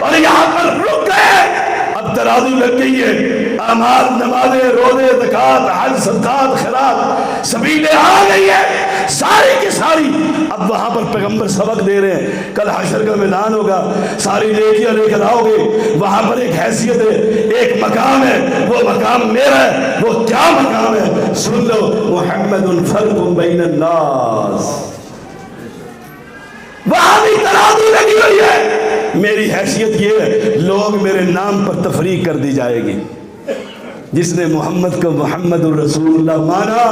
اور یہاں پر رک گئے. اب ترازو لگ گئی ہے، اعمال، نمازیں، روزے، زکوٰۃ، حج، صدقات، خیرات، سبیلیں آ گئی ہے ساری کی ساری. اب وہاں پر پیغمبر سبق دے رہے ہیں. کل حشر کا میدان ہوگا، ساری نیکیاں لے کر آؤ گے. وہاں پر ایک حیثیت ہے، ایک مقام ہے، وہ مقام میرا ہے. وہ کیا مقام ہے؟ سن لو، محمد فرق بین الناس. وہاں بھی ترازو لگی ہوئی ہے. میری حیثیت یہ ہے، لوگ میرے نام پر تفریق کر دی جائے گی. جس نے محمد کو محمد الرسول اللہ مانا،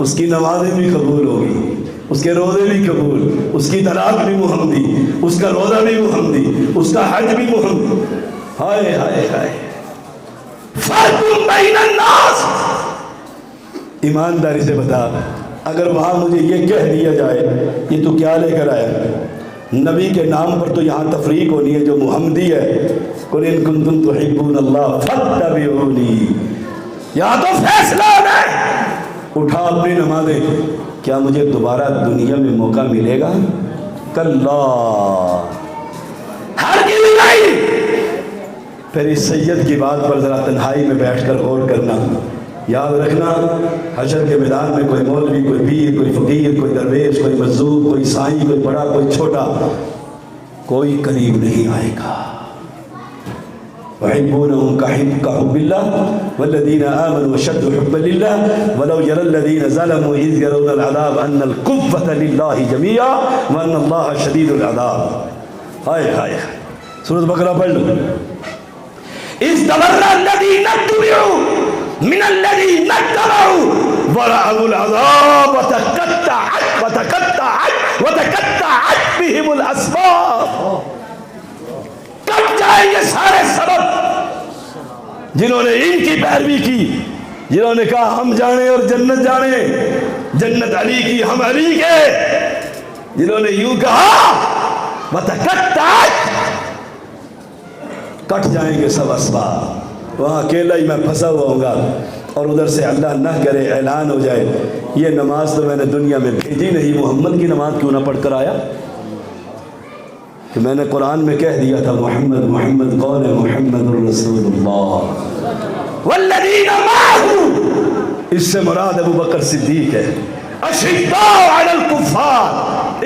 اس کی نمازیں بھی قبول ہوگی، اس کے روزے بھی قبول، اس کی طلاق بھی محمدی، اس کا روزہ بھی محمدی، اس کا حج بھی محمدی. ہائے ہائے ہائے، فرق بین الناس. ایمانداری سے بتا، اگر وہاں مجھے یہ کہہ دیا جائے یہ تو کیا لے کر آیا؟ نبی کے نام پر تو یہاں تفریق ہونی ہے جو محمدی ہے. قل ان کنتم تحبون اللہ فاتبعونی. یہاں تو فیصلہ ہے. اٹھا اپنی نمازیں. کیا مجھے دوبارہ دنیا میں موقع ملے گا؟ کلا، ہرگز نہیں. پھر اس سید کی بات پر ذرا تنہائی میں بیٹھ کر غور کرنا. یاد رکھنا، حشر کے میدان میں کوئی مولوی، کوئی پیر، کوئی فقیر، کوئی درویش، کوئی مجذوب، کوئی سائیں، کوئی بڑا، کوئی چھوٹا، کوئی قریب نہیں آئے گا. وَيُحِبُّونَهُمْ كَحُبِّ اللَّهِ وَالَّذِينَ آمَنُوا أَشَدُّ حُبًّا لِلَّهِ وَلَوْ يَرَى الَّذِينَ ظَلَمُوا إِذْ يَرَوْنَ الْعَذَابَ أَنَّ الْقُوَّةَ لِلَّهِ جَمِيعًا وَأَنَّ اللَّهَ شَدِيدُ الْعَذَابِ. ہائے ہائے، سورۃ بقرہ پڑھ لو. إِذْ تَبَرَّأَ الَّذِينَ اتُّبِعُوا من الذين اتبعوا ورأوا العذاب وتقطعت بهم الأسباب. کب جائیں گے سارے سبب جنہوں نے ان کی پیروی کی، جنہوں نے کہا ہم جانے اور جنت جانے، جنت علی کی ہم علی کے، جنہوں نے یوں کہا وتقطعت، کٹ جائیں گے سب اسباب. وہاں اکیلا ہی میں پھنسا ہوا ہوں گا، اور ادھر سے اللہ نہ کرے اعلان ہو جائے یہ نماز تو میں نے دنیا میں بھیجی نہیں، محمد کی نماز کیوں نہ پڑھ کر آیا؟ کہ میں نے قرآن میں کہہ دیا تھا محمد محمد قول محمد الرسول اللہ والذین معه. اس سے مراد ابو بکر صدیق ہے. اشداء علی الکفار،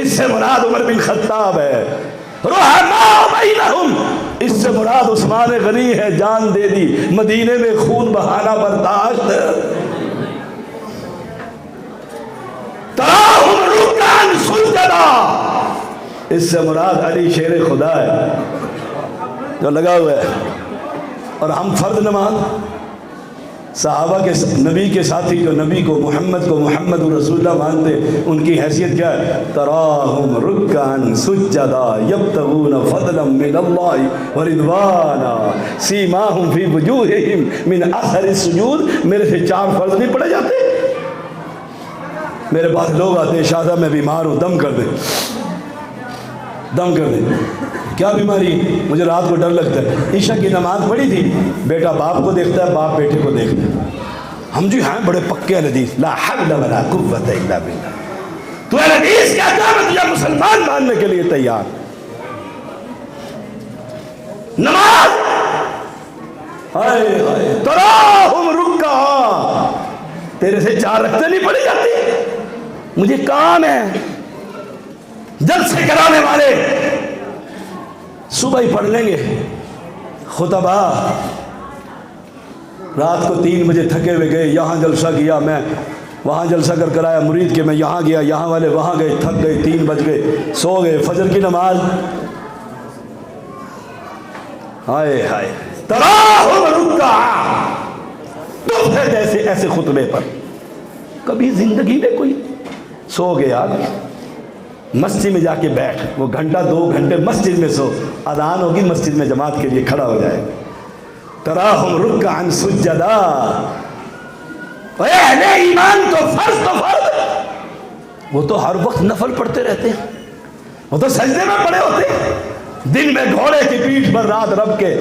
اس سے مراد عمر بن خطاب ہے. رحماء بینہم، اس سے مراد عثمان غنی ہے، جان دے دی، مدینے میں خون بہانا برداشت. تراہم رکعا سجدا، اس سے مراد علی شیر خدا ہے جو لگا ہوا ہے. اور ہم فرض نماز، صحابہ کے نبی کے ساتھی جو نبی کو محمد رسول اللہ مانتے، ان کی حیثیت کیا ہے؟ تراہم رکعا سجدا یبتغون فضلا من اللہ ورضوانا سیماہم فی وجوہہم من اثر السجود. میرے سے 4 فرض نہیں پڑھے جاتے؟ میرے پاس لوگ آتے ہیں، شاہدہ میں بیمار ہوں، دم کر دیں، دم کر دیں. کیا بیماری؟ مجھے رات کو ڈر لگتا ہے. عشاء کی نماز پڑھی تھی، بیٹا باپ کو دیکھتا ہے، باپ بیٹے کو دیکھتا ہے. ہم جی ہیں بڑے پکے حدیث، لا حول ولا قوت الا باللہ. تو حدیث کیا کہا میں تجھے مسلمان ماننے کے لیے تیار. نماز ہائے ہائے تراہم رکعا، تیرے سے 4 رکعتیں نہیں پڑھی جاتی. مجھے کام ہے جلسے کرانے والے صبح ہی پڑھ لیں گے خطبہ، رات کو 3 بجے تھکے ہوئے گئے، یہاں جلسہ کیا، میں وہاں جلسہ کر آیا مرید کے، میں یہاں گیا، یہاں والے وہاں گئے، تھک گئے، 3 بج گئے، سو گئے. فجر کی نماز ہائے ہائے تراہم رکعا، تو پھر ایسے خطبے پر کبھی زندگی میں کوئی سو گیا مسجد میں جا کے بیٹھ، وہ گھنٹہ 2 گھنٹے مسجد میں سو، اذان ہوگی مسجد میں جماعت کے لیے کھڑا ہو جائے. تراہم رکعا سجدا، اہل ایمان تو فرض وہ تو ہر وقت نفل پڑھتے رہتے ہیں، وہ تو سجدے میں پڑے ہوتے ہیں، دن میں گھوڑے کی پیٹھ پر، رات رب کے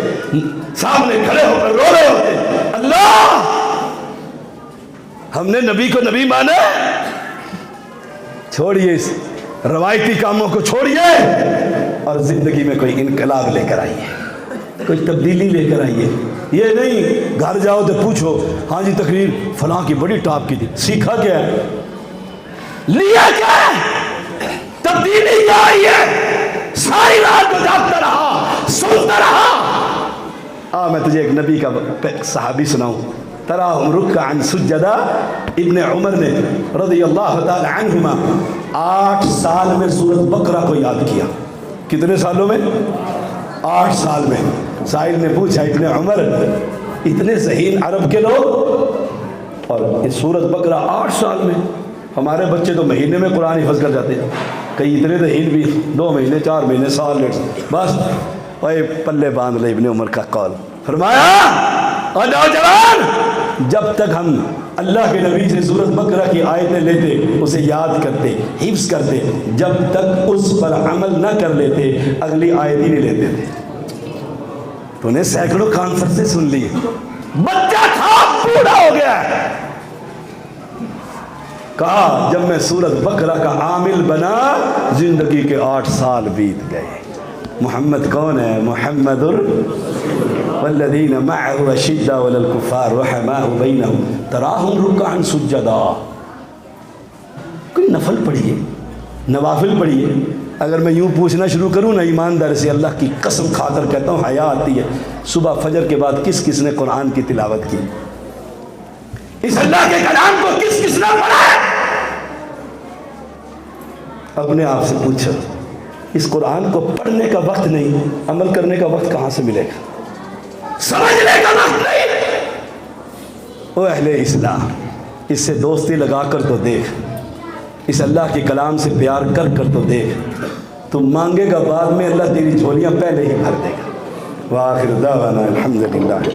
سامنے کھڑے ہو کر رو رہے ہوتے ہیں. اللہ ہم نے نبی کو نبی مانا، چھوڑیے اس روایتی کاموں کو چھوڑیے اور زندگی میں کوئی انقلاب لے کر آئیے، کوئی تبدیلی لے کر آئیے. یہ نہیں گھر جاؤ تو پوچھو ہاں جی تقریر فلاں کی بڑی ٹاپ کی تھی، سیکھا کیا ہے، لیا کیا ہے، تبدیلی کیا آئی ہے. ساری رات کو جاگتا رہا، سنتا رہا. میں تجھے ایک نبی کا صحابی سناؤں. تراہم رکعا سجدا، ابن عمر نے رضی اللہ تعالی عنہما 8 سال میں سورۃ بقرہ کو یاد کیا. کتنے سالوں میں؟ 8 سال میں. سائل نے پوچھا ابن عمر اتنے ذہین عرب کے لوگ اور یہ سورۃ بقرہ 8 سال میں؟ ہمارے بچے تو مہینے میں قرآن حفظ کر جاتے ہیں، کئی اتنے ذہین بھی 2 مہینے 4 مہینے سال بس. اوے پلے باندھ لے ابن عمر کا قول. فرمایا اور نوجوان جب تک ہم اللہ کے نبی سے سورۃ بقرہ کی آیتیں لیتے، اسے یاد کرتے، حفظ کرتے، جب تک اس پر عمل نہ کر لیتے اگلی آیت ہی نہیں لیتے تھے. تو نے سینکڑوں کانفرنسیں سن لی، بچہ تھا بوڑھا ہو گیا ہے. کہا جب میں سورۃ بقرہ کا عامل بنا زندگی کے 8 سال بیت گئے. محمد کون ہے؟ محمد والذین معه اشداء علی الکفار رحماء بینہم تراہم رکعا سجدا. کوئی نفل پڑھیے، نوافل پڑھیے. اگر میں یوں پوچھنا شروع کروں نا ایماندار سے، اللہ کی قسم کھا کر کہتا ہوں حیا آتی ہے، صبح فجر کے بعد کس کس نے قرآن کی تلاوت کی؟ اس اللہ کے کلام کو کس کس نے پڑھا ہے؟ اپنے آپ سے پوچھو. اس قرآن کو پڑھنے کا وقت نہیں، عمل کرنے کا وقت کہاں سے ملے گا؟ سمجھنے کا وقت نہیں. او اہل اسلام، اس سے دوستی لگا کر تو دیکھ، اس اللہ کے کلام سے پیار کر کر تو دیکھ. تو مانگے گا بعد میں، اللہ تیری جھولیاں پہلے ہی بھر دے گا. وآخر دعوانا الحمدللہ.